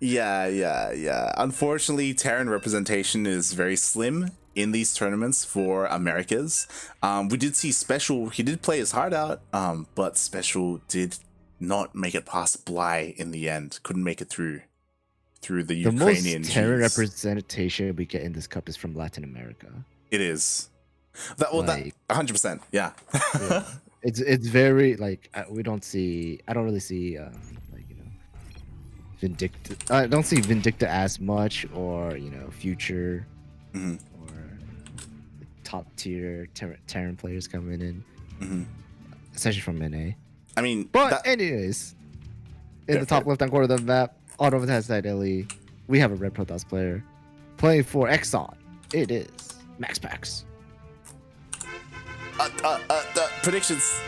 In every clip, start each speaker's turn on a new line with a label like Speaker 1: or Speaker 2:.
Speaker 1: Yeah. Unfortunately, Terran representation is very slim in these tournaments for Americas. We did see Special, he did play his heart out, but Special did not make it past Bly in the end. Couldn't make it through the Ukrainian
Speaker 2: most Terran
Speaker 1: Gs.
Speaker 2: representation we get in this cup is from Latin America.
Speaker 1: It is. That 100%. Yeah.
Speaker 2: Yeah. It's very like we don't see. I don't really see like Vindicta. I don't see Vindicta as much, or Future, or top tier Terran players coming in, especially from NA.
Speaker 1: I mean,
Speaker 2: but anyways, in the top left hand corner of the map, on over the side LE, we have a Red Protoss player playing for Exxon. It is MaxPax.
Speaker 1: Predictions.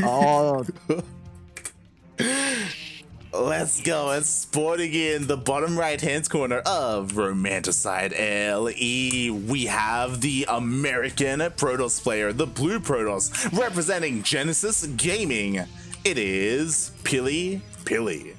Speaker 2: Oh.
Speaker 1: Let's go. And sporting in the bottom right hand corner of Romanticide LE, we have the American Protoss player, the Blue Protoss, representing Genesis Gaming. It is PiLiPiLi.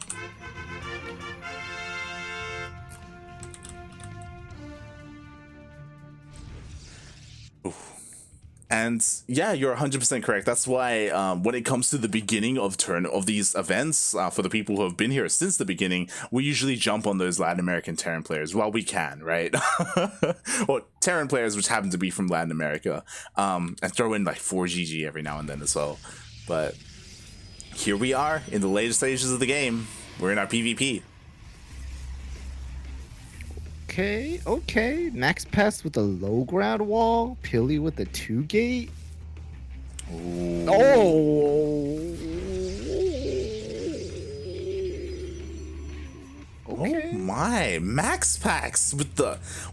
Speaker 1: And yeah, you're 100% correct. That's why when it comes to the beginning of these events, for the people who have been here since the beginning, we usually jump on those Latin American Terran players while we can, right? Or Terran players which happen to be from Latin America, and throw in like 4GG every now and then as well. But here we are in the later stages of the game. We're in our PvP.
Speaker 2: Okay. MaxPax with a low ground wall. PiLi with the 2-gate.
Speaker 1: Ooh.
Speaker 2: Okay.
Speaker 1: Oh my, MaxPax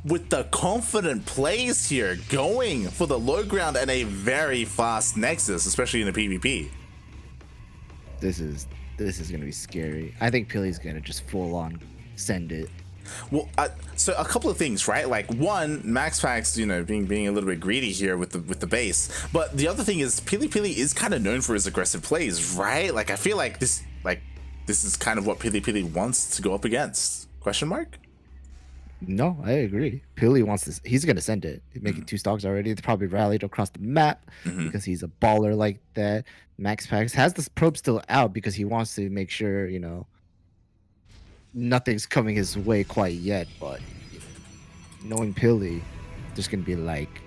Speaker 1: with the confident plays here, going for the low ground and a very fast Nexus, especially in the PvP.
Speaker 2: This is gonna be scary. I think PiLi's gonna just full on send it.
Speaker 1: Well, so a couple of things, right? Like one, MaxPax, being a little bit greedy here with the base, but the other thing is PiLiPiLi is kind of known for his aggressive plays, right? Like I feel like this is kind of what PiLiPiLi wants to go up against. Question mark?
Speaker 2: No, I agree. PiLi wants this. He's gonna send it. He's making 2 stocks already. It's probably rallied across the map because he's a baller like that. MaxPax has this probe still out because he wants to make sure nothing's coming his way quite yet, but knowing PiLi, there's gonna be like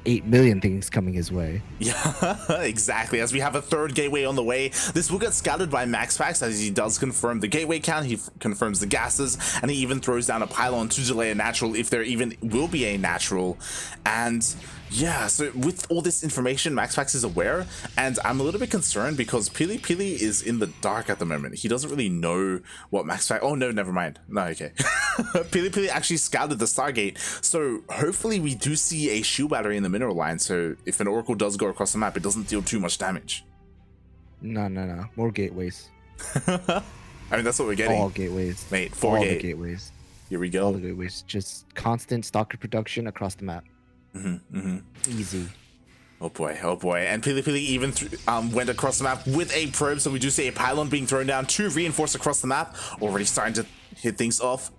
Speaker 2: 8 million things coming his way.
Speaker 1: Yeah, exactly. As we have a 3rd gateway on the way, this will get scouted by MaxPax as he does confirm the gateway count, he confirms the gases, and he even throws down a pylon to delay a natural if there even will be a natural. And yeah, so with all this information, MaxPax is aware, and I'm a little bit concerned because PiLiPiLi is in the dark at the moment. He doesn't really know what MaxPax... Oh no, never mind. No, okay. PiLiPiLi actually scouted the Stargate, so hopefully we do see a shield battery in the mineral line, so if an Oracle does go across the map, it doesn't deal too much damage.
Speaker 2: No. More gateways.
Speaker 1: I mean, that's what we're getting.
Speaker 2: All gateways.
Speaker 1: Mate, 4
Speaker 2: All the gateways.
Speaker 1: Here we go.
Speaker 2: All the gateways. Just constant stalker production across the map. Easy.
Speaker 1: Oh boy. And PiLiPiLi even went across the map with a probe, so we do see a pylon being thrown down to reinforce across the map. Already starting to hit things off.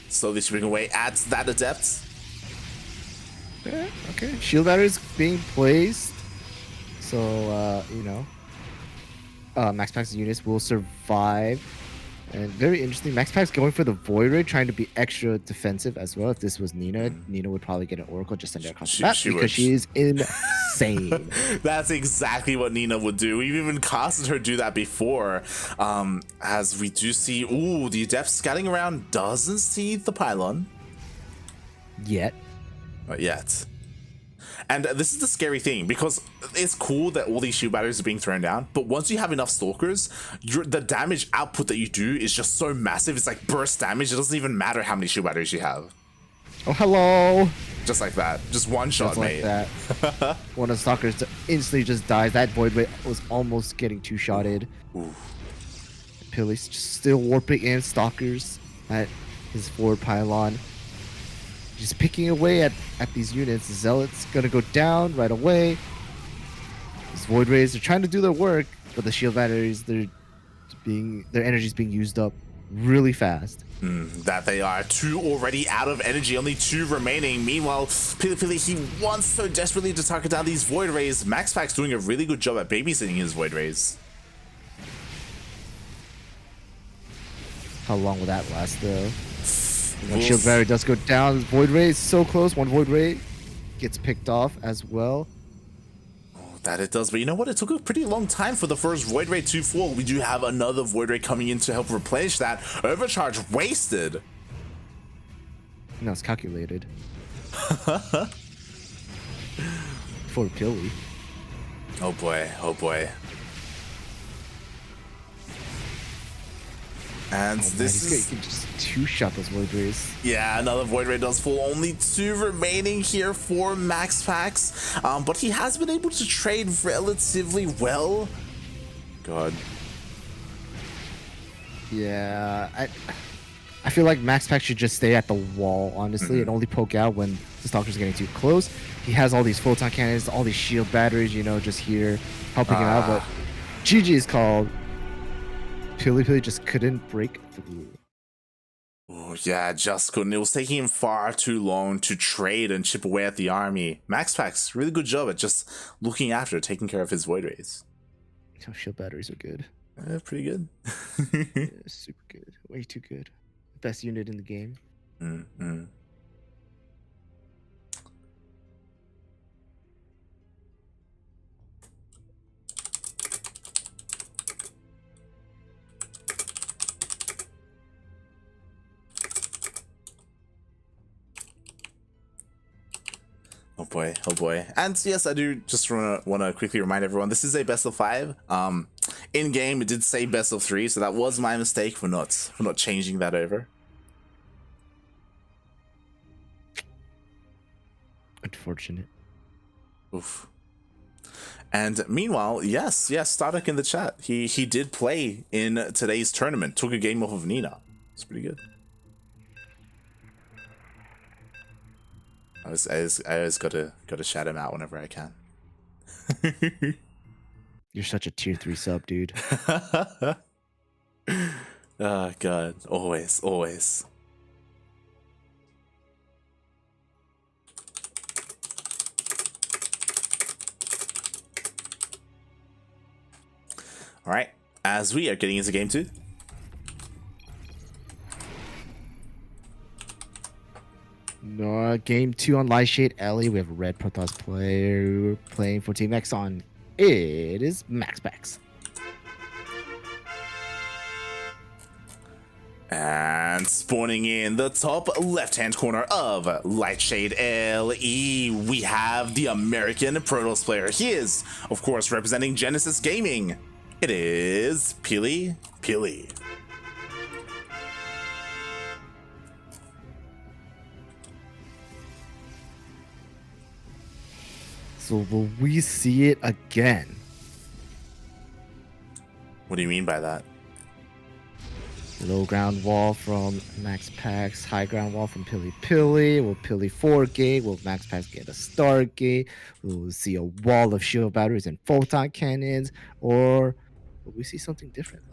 Speaker 1: Slowly chipping away at that adept.
Speaker 2: Yeah, okay. Shield batteries being placed. So, MaxPax's units will survive. And very interesting, MaxPax going for the Void Ray, trying to be extra defensive as well. If this was Nina, Nina would probably get an Oracle, just send it across the map because she is insane.
Speaker 1: That's exactly what Nina would do. We've even casted her do that before. As we do see, the Adept scouting around, doesn't see the pylon.
Speaker 2: Yet.
Speaker 1: Not yet. And this is the scary thing, because it's cool that all these shield batteries are being thrown down, but once you have enough stalkers, the damage output that you do is just so massive. It's like burst damage. It doesn't even matter how many shield batteries you have.
Speaker 2: Oh, hello.
Speaker 1: Just like that. Just one shot,
Speaker 2: just
Speaker 1: mate.
Speaker 2: Like that. One of the stalkers instantly just dies. That Void Ray was almost getting 2-shotted. PiLi's just still warping in stalkers at his forward pylon. Just picking away at these units. The Zealot's gonna go down right away. These Void Rays are trying to do their work, but the shield batteries, their energy's being used up. really fast.
Speaker 1: That they are. 2 already out of energy, only 2 remaining. Meanwhile, PiLiPiLi, he wants so desperately to target down these Void Rays. MaxPax doing a really good job at babysitting his Void Rays.
Speaker 2: How long will that last though? When Shield Battery does go down, Void Ray is so close. One Void Ray gets picked off as well.
Speaker 1: That it does, but you know what? It took a pretty long time for the first Void Ray to fall. We do have another Void Ray coming in to help replenish that. Overcharge wasted.
Speaker 2: No, it's calculated. For Pili.
Speaker 1: Oh boy, oh boy. And this is...
Speaker 2: You can just two-shot those Void Rays.
Speaker 1: Yeah, another Void Ray does fall. Only 2 remaining here for MaxPax. But he has been able to trade relatively well. God.
Speaker 2: Yeah, I feel like MaxPax should just stay at the wall, honestly, and only poke out when the Stalker's getting too close. He has all these photon cannons, all these shield batteries, you know, just here helping him out. But GG is called. PiLiPiLi just couldn't break through.
Speaker 1: Oh, yeah, just couldn't. It was taking him far too long to trade and chip away at the army. MaxPax, really good job at just looking after, taking care of his Void Rays.
Speaker 2: Oh, shield batteries are good.
Speaker 1: Pretty good.
Speaker 2: Yeah, super good. Way too good. Best unit in the game.
Speaker 1: Oh boy, oh boy. And yes, I do just want to quickly remind everyone, this is a best of 5. In game it did say best of 3, so that was my mistake for not changing that over.
Speaker 2: Unfortunate.
Speaker 1: Oof. And meanwhile, yes, Starduck in the chat. He did play in today's tournament. Took a game off of Nina. It's pretty good. I always gotta shout him out whenever I can.
Speaker 2: You're such a tier 3 sub, dude.
Speaker 1: Oh god, always. All right, as we are getting into game 2.
Speaker 2: No, game 2 on Lightshade Ellie. We have a red Protoss player playing for Team X on. It is MaxPax.
Speaker 1: And spawning in the top left-hand corner of Lightshade LE, we have the American Protoss player. He is, of course, representing Genesis Gaming. It is PiLiPiLi.
Speaker 2: So will we see it again?
Speaker 1: What do you mean by that?
Speaker 2: Low ground wall from MaxPax, high ground wall from PiLiPiLi. Will Pili 4-gate? Will MaxPax get a StarGate? Will we see a wall of shield batteries and photon cannons? Or will we see something different?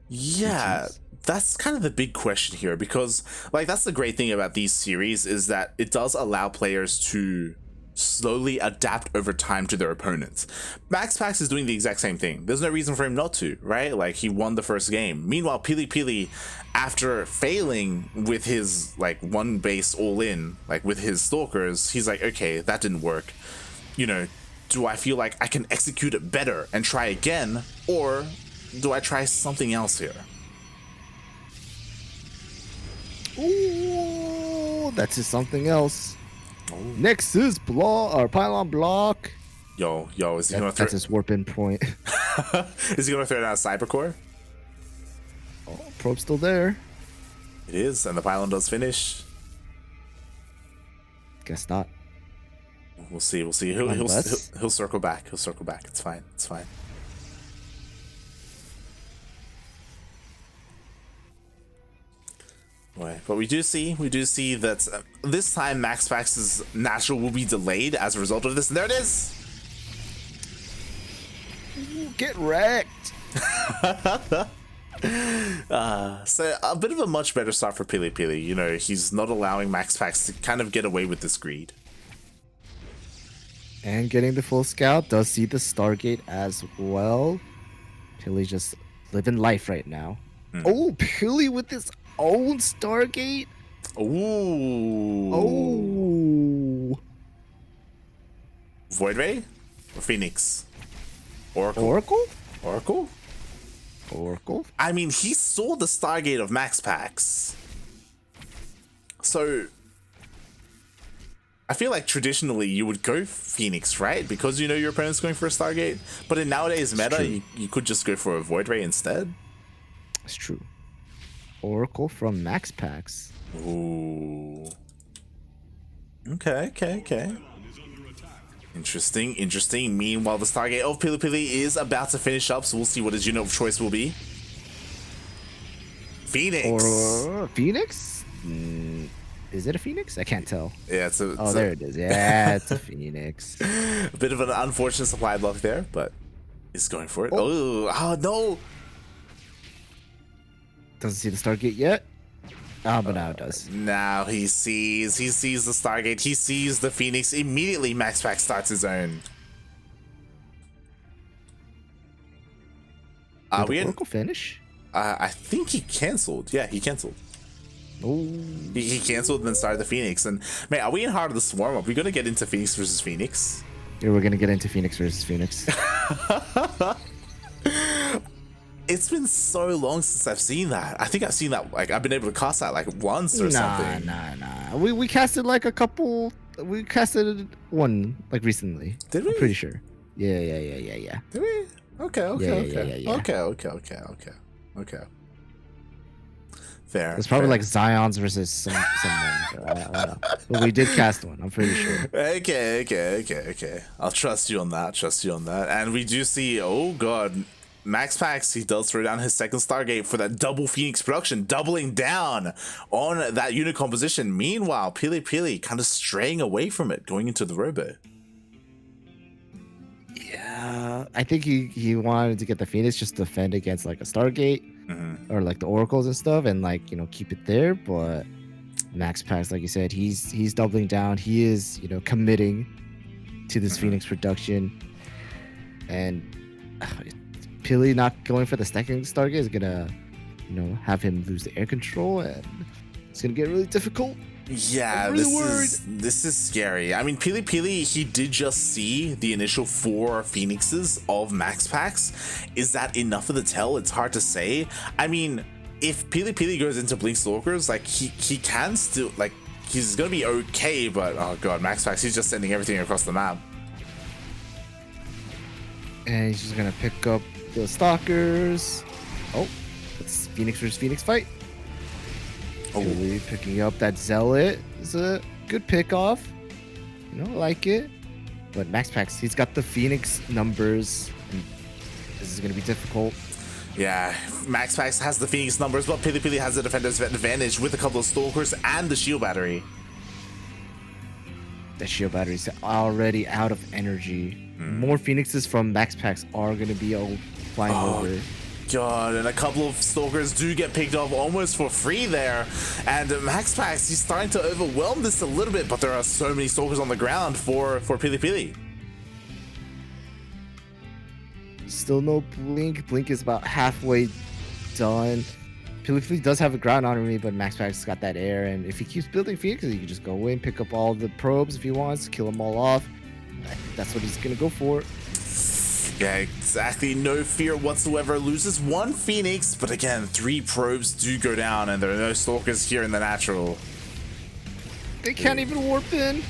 Speaker 1: Yeah, that's kind of the big question here, because like that's the great thing about these series is that it does allow players to slowly adapt over time to their opponents. MaxPax is doing the exact same thing. There's no reason for him not to, right? Like, he won the first game. Meanwhile, PiLiPiLi, after failing with his like one base all in, like with his stalkers, he's like, okay, that didn't work. You know, do I feel like I can execute it better and try again, or do I try something else here?
Speaker 2: Ooh, that's just something else. Nexus block or pylon block.
Speaker 1: Yo, is he gonna throw?
Speaker 2: That's his warp in point.
Speaker 1: Is he gonna throw down a Cybercore?
Speaker 2: Oh, probe's still there.
Speaker 1: It is, and the pylon does finish.
Speaker 2: Guess not.
Speaker 1: We'll see. He'll circle back. He'll circle back. It's fine. Boy, but we do see that this time MaxPax's natural will be delayed as a result of this, and there it is.
Speaker 2: Get wrecked.
Speaker 1: So a bit of a much better start for PiLiPiLi. You know, he's not allowing MaxPax to kind of get away with this greed.
Speaker 2: And getting the full scout does see the Stargate as well. Pili just living life right now. Oh, Pili with his own Stargate.
Speaker 1: Ooh.
Speaker 2: Oh.
Speaker 1: Void Ray or Phoenix? Oracle?
Speaker 2: Oracle?
Speaker 1: Oracle?
Speaker 2: Oracle?
Speaker 1: I mean, he saw the Stargate of MaxPax. So I feel like traditionally you would go Phoenix, right? Because you know your opponent's going for a Stargate. But in nowadays meta, you could just go for a Void Ray instead.
Speaker 2: It's true. Oracle from MaxPax.
Speaker 1: Ooh. Okay. Interesting. Meanwhile, the Stargate of PiLiPiLi is about to finish up, so we'll see what his unit of choice will be. Phoenix.
Speaker 2: Or Phoenix? Is it a Phoenix? I can't tell.
Speaker 1: Yeah,
Speaker 2: there it is. Yeah, it's a Phoenix.
Speaker 1: A bit of an unfortunate supply block there, but he's going for it. Oh no!
Speaker 2: Doesn't see the Stargate yet. But now it does.
Speaker 1: Now he sees the Stargate. He sees the Phoenix. Immediately, MaxPax starts his own.
Speaker 2: Did the Oracle finish?
Speaker 1: I think he canceled. Yeah, he canceled.
Speaker 2: Oh.
Speaker 1: He canceled and then started the Phoenix. And man, are we in Heart of the Swarm? Are we gonna get into Phoenix versus Phoenix?
Speaker 2: Yeah, we're gonna get into Phoenix versus Phoenix.
Speaker 1: It's been so long since I've seen that. I think I've seen that, like, I've been able to cast that like once or something.
Speaker 2: Nah. We casted like a couple. We casted one like recently.
Speaker 1: Did we?
Speaker 2: I'm pretty sure. Yeah.
Speaker 1: Did we? Okay.
Speaker 2: Yeah.
Speaker 1: Okay. Fair.
Speaker 2: It's probably like Zion's versus someone. I don't know. But we did cast one, I'm pretty sure.
Speaker 1: Okay. I'll trust you on that. And we do see, oh god, MaxPax, he does throw down his second Stargate for that double Phoenix production, doubling down on that unit composition. Meanwhile, PiLiPiLi kind of straying away from it, going into the Robo.
Speaker 2: Yeah, I think he wanted to get the Phoenix just to defend against like a Stargate or like the Oracles and stuff, and like, you know, keep it there. But MaxPax, like you said, he's doubling down. He is, you know, committing to this Phoenix production, and Pili not going for the second Stargate is gonna, you know, have him lose the air control, and it's gonna get really difficult.
Speaker 1: Yeah, this is scary. I mean, PiLiPiLi, he did just see the initial 4 Phoenixes of MaxPax. Is that enough of the tell? It's hard to say. I mean, if PiLiPiLi goes into Blink Stalkers, like, he can still, like, he's gonna be okay, but oh god, MaxPax, he's just sending everything across the map.
Speaker 2: And he's just gonna pick up the Stalkers. Oh, it's Phoenix versus Phoenix fight. Really picking up that Zealot is a good pick off. You know, I like it. But MaxPax, he's got the Phoenix numbers. And this is going to be difficult.
Speaker 1: Yeah, MaxPax has the Phoenix numbers, but PiLiPiLi has the defender's advantage with a couple of Stalkers and the shield battery.
Speaker 2: The shield battery's already out of energy. More Phoenixes from MaxPax are going to be flying over.
Speaker 1: God, and a couple of Stalkers do get picked off almost for free there. And MaxPax, he's starting to overwhelm this a little bit, but there are so many Stalkers on the ground for PiLiPiLi.
Speaker 2: Still no Blink. Blink is about halfway done. PiLiPiLi does have a ground army, but MaxPax got that air, and if he keeps building Phoenixes, he can just go in, pick up all the probes if he wants, kill them all off. I think that's what he's gonna go for.
Speaker 1: Yeah, exactly. No fear whatsoever. Loses 1 Phoenix, but again, 3 probes do go down, and there are no Stalkers here in the natural.
Speaker 2: They can't even warp in.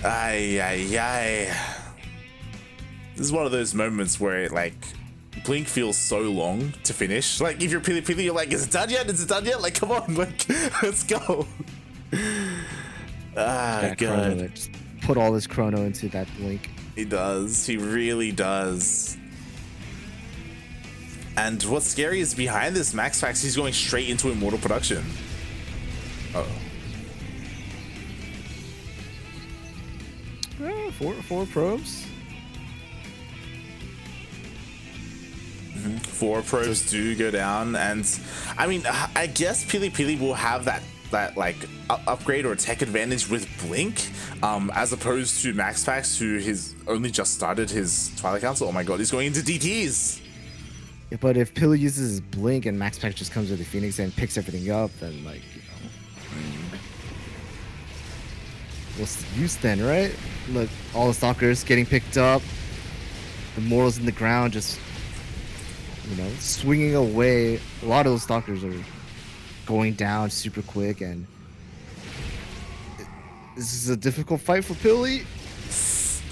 Speaker 1: Ay. This is one of those moments where, like, Blink feels so long to finish. Like, if you're PiLiPiLi, you're like, is it done yet? Like, come on, like, let's go. Good.
Speaker 2: Just put all this chrono into that Blink.
Speaker 1: He does. He really does. And what's scary is behind this MaxPax, he's going straight into Immortal production.
Speaker 2: Four probes.
Speaker 1: 4 probes do go down, and I mean, I guess PiLiPiLi will have that like upgrade or tech advantage with Blink, as opposed to MaxPax, who has only just started his Twilight Council. Oh my god, he's going into DTs.
Speaker 2: Yeah, but if Pili uses his Blink and MaxPax just comes with the Phoenix and picks everything up, then like, you know, what's the use then, right? Look, all the stalkers getting picked up, the mortals in the ground just, you know, swinging away. A lot of those stalkers are going down super quick, and this is a difficult fight for Pili.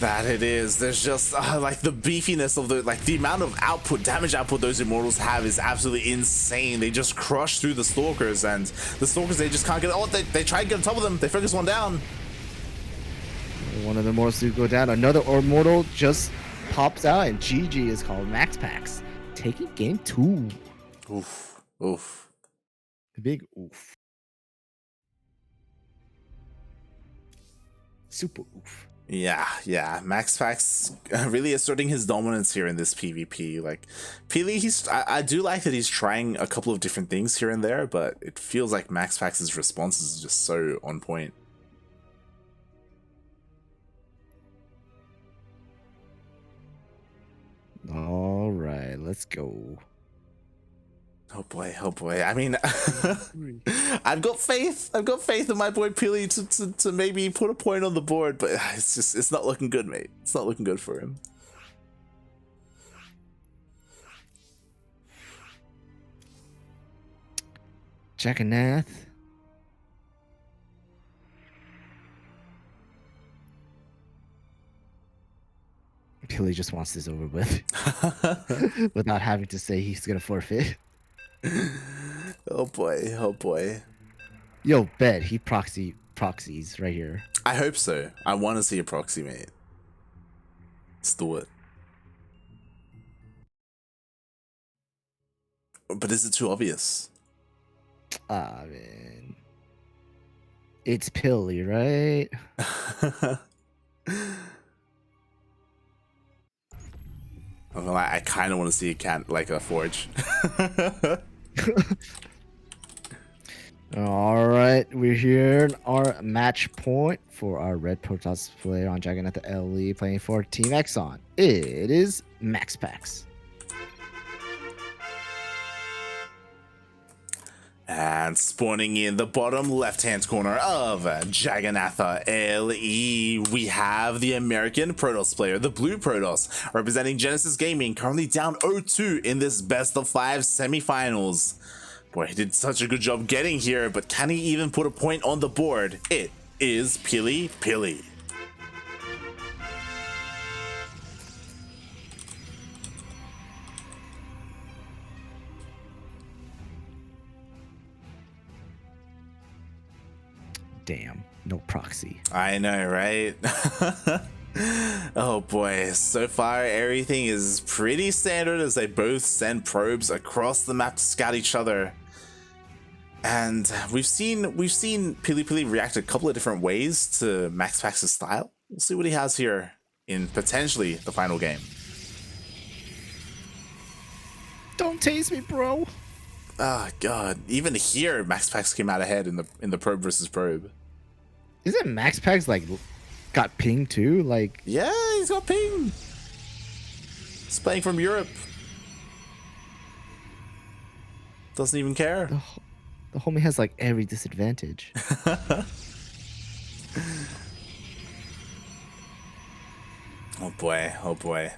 Speaker 1: That it is. There's just like the beefiness of the amount of output, damage output those immortals have is absolutely insane. They just crush through the stalkers, and the stalkers, they just can't get. Oh, they try to get on top of them. They focus one down.
Speaker 2: One of the immortals do go down. Another immortal just pops out, and GG is called MaxPax, taking game 2.
Speaker 1: Oof. Oof.
Speaker 2: Big oof. Super oof.
Speaker 1: Yeah, MaxPax really asserting his dominance here in this PvP. Like, Pili, I do like that he's trying a couple of different things here and there, but it feels like MaxPax's response is just so on point.
Speaker 2: All right, let's go.
Speaker 1: Oh boy. I mean, I've got faith in my boy Pili to maybe put a point on the board, but it's not looking good, mate. It's not looking good for him.
Speaker 2: Jackanath. Pili just wants this over with without having to say he's gonna forfeit.
Speaker 1: Oh boy.
Speaker 2: Yo, bet he proxies right here.
Speaker 1: I hope so. I want to see a proxy, mate. Let's do it. But is it too obvious?
Speaker 2: Ah, man. It's Pili, right?
Speaker 1: I kind of want to see a forge.
Speaker 2: All right, we're here in our match point for our red Protoss player on Jackanath LE playing for Team Exxon. It is MaxPax.
Speaker 1: And spawning in the bottom left-hand corner of Jaganatha LE, we have the American Protoss player, the Blue Protoss, representing Genesis Gaming, currently down 0-2 in this best-of-5 semifinals. Boy, he did such a good job getting here, but can he even put a point on the board? It is PiLiPiLi.
Speaker 2: Damn, no proxy.
Speaker 1: I know, right? Oh boy, so far everything is pretty standard as they both send probes across the map to scout each other. And we've seen PiLiPiLi react a couple of different ways to MaxPax's style. We'll see what he has here in potentially the final game.
Speaker 2: Don't tase me, bro.
Speaker 1: Oh god, even here MaxPax came out ahead in the probe versus probe.
Speaker 2: Isn't MaxPax like got ping too? Like,
Speaker 1: yeah, he's got ping. He's playing from Europe. Doesn't even care.
Speaker 2: The homie has like every disadvantage.
Speaker 1: Oh boy, oh boy.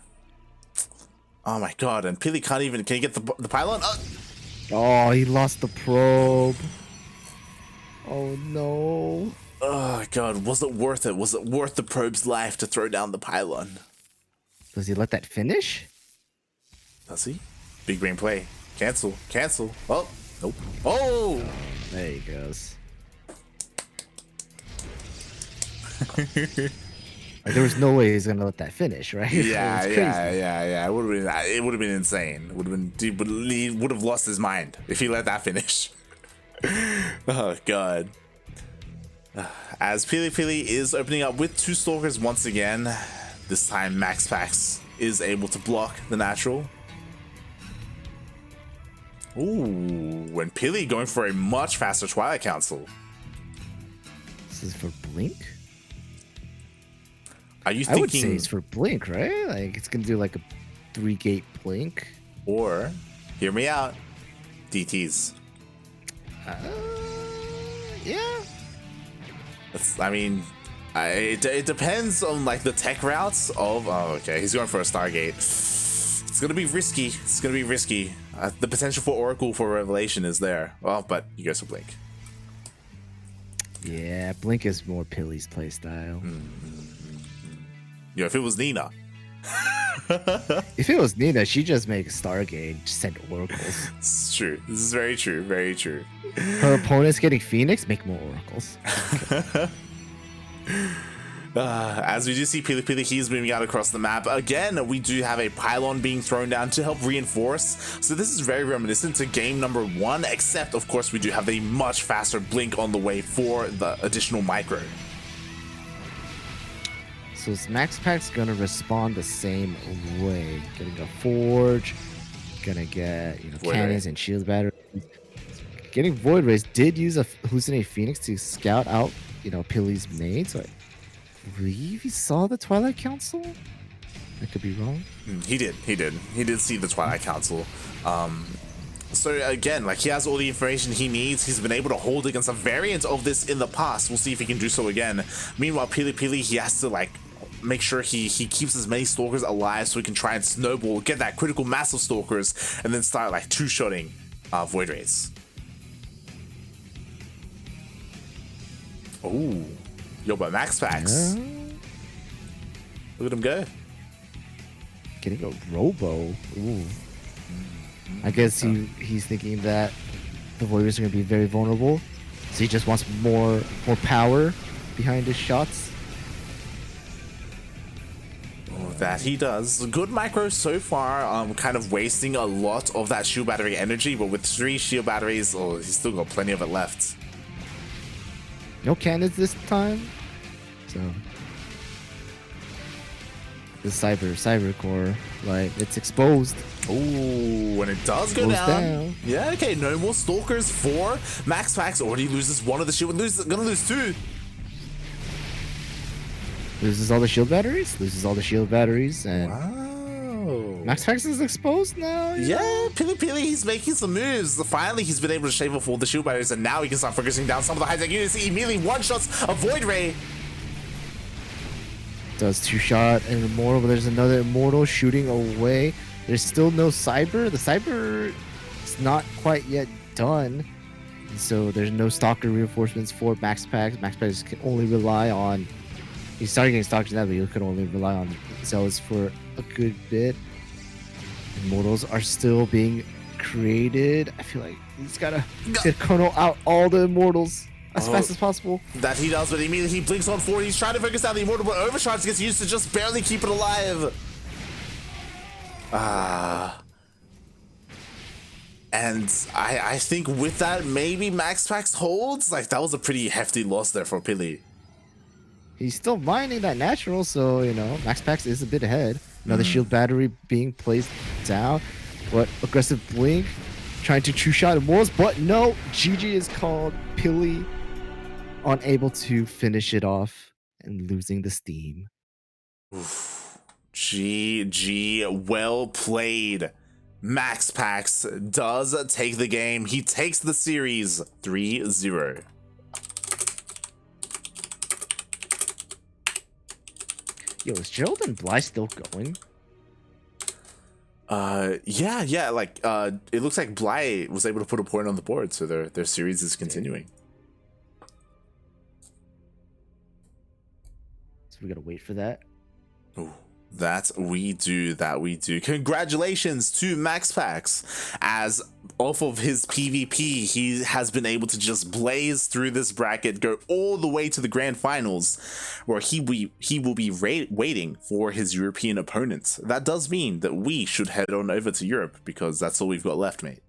Speaker 1: Oh my god, and Pili can he get the pylon?
Speaker 2: Oh, he lost the probe. Oh no.
Speaker 1: Oh god, was it worth it? Was it worth the probe's life to throw down the pylon?
Speaker 2: Does he let that finish?
Speaker 1: Does he? Big brain play. Cancel. Oh, nope. Oh!
Speaker 2: There he goes. Like, there was no way he's gonna let that finish, right?
Speaker 1: Yeah. It would have been insane. He would have lost his mind if he let that finish. Oh god. As PiLiPiLi is opening up with 2 stalkers once again. This time MaxPax is able to block the natural. Ooh, and Pili going for a much faster Twilight Council.
Speaker 2: This is for Blink?
Speaker 1: Are you
Speaker 2: I would say
Speaker 1: thinking,
Speaker 2: it's for Blink, right? Like, it's gonna do like a 3-gate Blink.
Speaker 1: or, hear me out, DTs?
Speaker 2: Yeah.
Speaker 1: I mean, it depends on like the tech routes of. Oh, okay, he's going for a Stargate. It's gonna be risky. It's gonna be risky. The potential for Oracle for Revelation is there. Well, but you guys will Blink.
Speaker 2: Yeah, Blink is more Pili's playstyle.
Speaker 1: If it was Nina.
Speaker 2: If it was Nina, she just makes Stargate, just send oracles.
Speaker 1: It's true. This is very true. Very true.
Speaker 2: Her opponent's getting Phoenix, make more oracles.
Speaker 1: As we do see PiLiPiLi, he's moving out across the map. Again, we do have a pylon being thrown down to help reinforce. So this is very reminiscent to game number 1, except of course we do have a much faster Blink on the way for the additional micro.
Speaker 2: So is MaxPax gonna respond the same way? Getting a Forge, gonna get cannons and shield batteries. Getting Void Rays did use a Hallucinate Phoenix to scout out Pili's maid, so I believe he saw the Twilight Council. I could be wrong.
Speaker 1: He did see the Twilight Council. So again, like, he has all the information he needs. He's been able to hold against a variant of this in the past. We'll see if he can do so again. Meanwhile, PiLiPiLi, he has to like make sure he keeps as many stalkers alive so he can try and snowball, get that critical mass of stalkers, and then start like two-shotting Void Rays. Oh, yo, but MaxPax. Look at him go.
Speaker 2: Getting a Robo. Ooh. I guess he's thinking that the Void Rays are going to be very vulnerable, so he just wants more power behind his shots.
Speaker 1: Oh, that he does. Good micro so far, kind of wasting a lot of that shield battery energy, but with 3 shield batteries, he's still got plenty of it left.
Speaker 2: No cannons this time, so the cyber core, like, it's exposed.
Speaker 1: Ooh, and it does go down. Yeah, okay, no more stalkers for MaxPax. Already loses one of the shield, gonna lose 2.
Speaker 2: Loses all the shield batteries, and
Speaker 1: wow,
Speaker 2: MaxPax is exposed now.
Speaker 1: Yeah, PiLiPiLi, he's making some moves. Finally, he's been able to shave off all the shield batteries, and now he can start focusing down some of the high-tech units. He immediately one-shots a Void Ray.
Speaker 2: Does 2-shot an Immortal, but there's another Immortal shooting away. There's still no Cyber. The Cyber is not quite yet done. And so there's no Stalker reinforcements for MaxPax. MaxPax can only rely on... He started getting Stalkers now, but he could only rely on Zealots for a good bit. Immortals are still being created. I feel like he's got to Chrono out all the Immortals as fast as possible.
Speaker 1: That he does, but immediately he blinks on forward. He's trying to focus down the Immortal, but Overcharge gets used to just barely keep it alive. And I think with that, maybe MaxPax holds. Like, that was a pretty hefty loss there for Pili.
Speaker 2: He's still mining that natural, so, MaxPax is a bit ahead. Another shield battery being placed down. But aggressive Blink, trying to two-shot Immortals, but no, GG is called. Pili unable to finish it off and losing the steam.
Speaker 1: Oof. GG, well played. MaxPax does take the game. He takes the series 3-0.
Speaker 2: Yo, is Gerald and Bly still going?
Speaker 1: Yeah, like, it looks like Bly was able to put a point on the board, so their series is continuing.
Speaker 2: So we gotta wait for that.
Speaker 1: Ooh. That we do. Congratulations to MaxPax, as off of his PvP, he has been able to just blaze through this bracket, go all the way to the grand finals, where he will be waiting for his European opponents. That does mean that we should head on over to Europe, because that's all we've got left, mate.